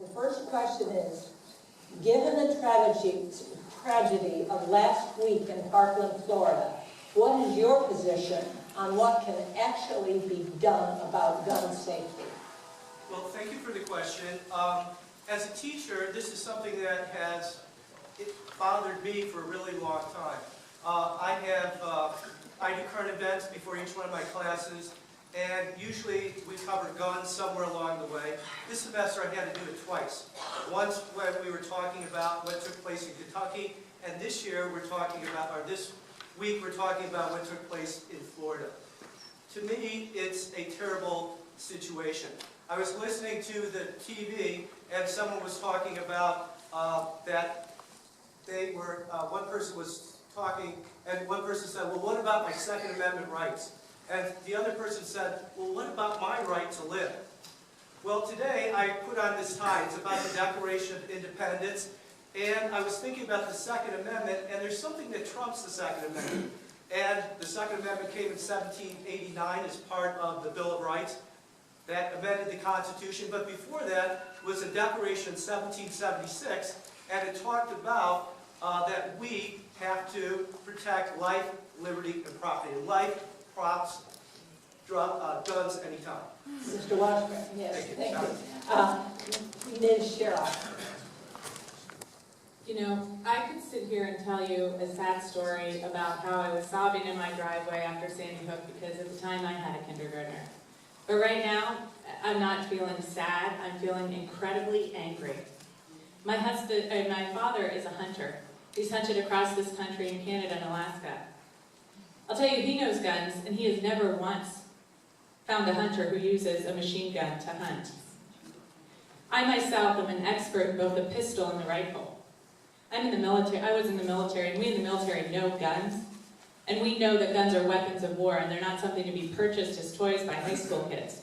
The first question is, given the tragedy of last week in Parkland, Florida, what is your position on what can actually be done about gun safety? Well, thank you for the question. As a teacher, this is something that has bothered me for a really long time. I do current events before each one of my classes, and usually we cover guns somewhere along the way. This semester I had to do it twice. Once when we were talking about what took place in Kentucky, and this year we're talking about, or this week we're talking about what took place in Florida. To me, it's a terrible situation. I was listening to the TV, and someone was talking about that they were, one person was talking, and one person said, well, what about my Second Amendment rights? And the other person said, well, what about my right to live? Well, today I put on this tie. It's about the Declaration of Independence, and I was thinking about the Second Amendment, and there's something that trumps the Second Amendment. And the Second Amendment came in 1789 as part of the Bill of Rights that amended the Constitution, but before that was a declaration in 1776, and it talked about that we have to protect life, liberty, and property. Life props guns anytime. Mr. Washburn, yes, thank you. Ms. Sherrock. You know, I could sit here and tell you a sad story about how I was sobbing in my driveway after Sandy Hook because at the time I had a kindergartner. But right now, I'm not feeling sad, I'm feeling incredibly angry. My father is a hunter. He's hunted across this country in Canada and Alaska. I'll tell you, he knows guns, and he has never once found a hunter who uses a machine gun to hunt. I myself am an expert in both the pistol and the rifle. I'm in the military, I was in the military, and we in the military know guns. And we know that guns are weapons of war, and they're not something to be purchased as toys by high school kids.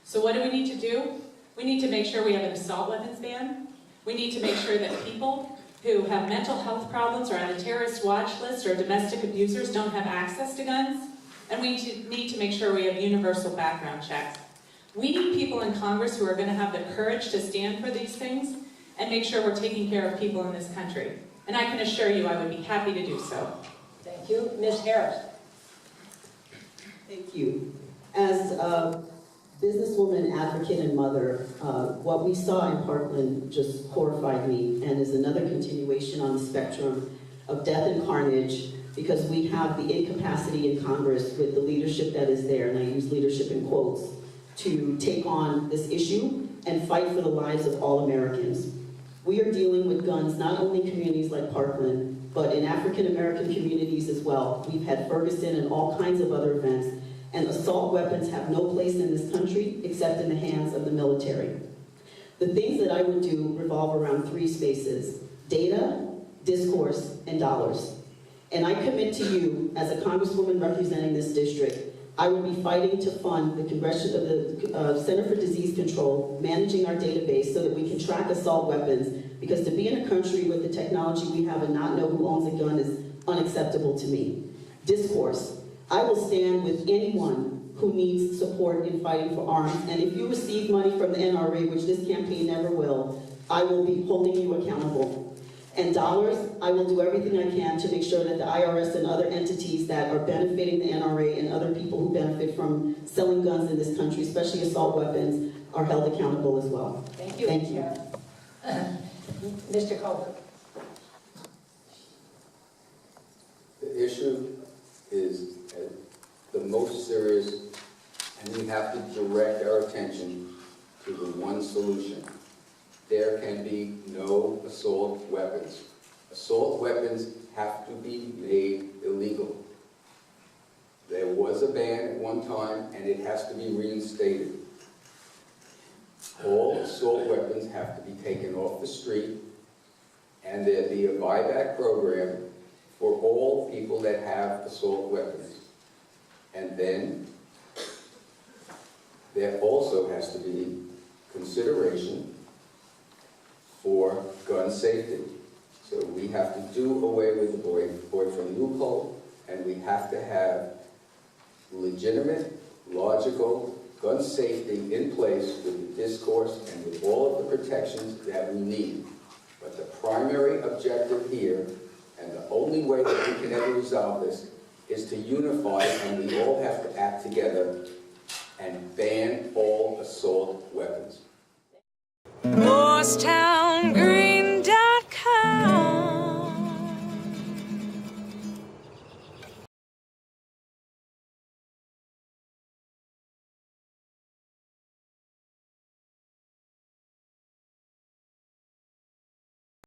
So what do we need to do? We need to make sure we have an assault weapons ban. We need to make sure that people who have mental health problems or on the terrorist watch list or domestic abusers don't have access to guns. And we need to make sure we have universal background checks. We need people in Congress who are going to have the courage to stand for these things and make sure we're taking care of people in this country. And I can assure you I would be happy to do so. Thank you. Ms. Harris. Thank you. As a businesswoman, advocate, and mother, what we saw in Parkland just horrified me and is another continuation on the spectrum of death and carnage because we have the incapacity in Congress with the leadership that is there, and I use leadership in quotes, to take on this issue and fight for the lives of all Americans. We are dealing with guns, not only in communities like Parkland, but in African-American communities as well. We've had Ferguson and all kinds of other events, and assault weapons have no place in this country except in the hands of the military. The things that I would do revolve around three spaces: data, discourse, and dollars. And I commit to you, as a congresswoman representing this district, I will be fighting to fund the Center for Disease Control, managing our database so that we can track assault weapons, because to be in a country with the technology we have and not know who owns a gun is unacceptable to me. Discourse. I will stand with anyone who needs support in fighting for arms, and if you receive money from the NRA, which this campaign never will, I will be holding you accountable. And dollars, I will do everything I can to make sure that the IRS and other entities that are benefiting the NRA and other people who benefit from selling guns in this country, especially assault weapons, are held accountable as well. Thank you. Thank you. Mr. Colbert. The issue is the most serious, and we have to direct our attention to the one solution. There can be no assault weapons. Assault weapons have to be made illegal. There was a ban at one time, and it has to be reinstated. All assault weapons have to be taken off the street, and there be a buyback program for all people that have assault weapons. And then there also has to be consideration for gun safety. So we have to do away with the boyfriend loophole, and we have to have legitimate, logical gun safety in place with the discourse and with all of the protections that we need. But the primary objective here, and the only way that we can ever resolve this, is to unify, and we all have to act together and ban all assault weapons. Morristown Green.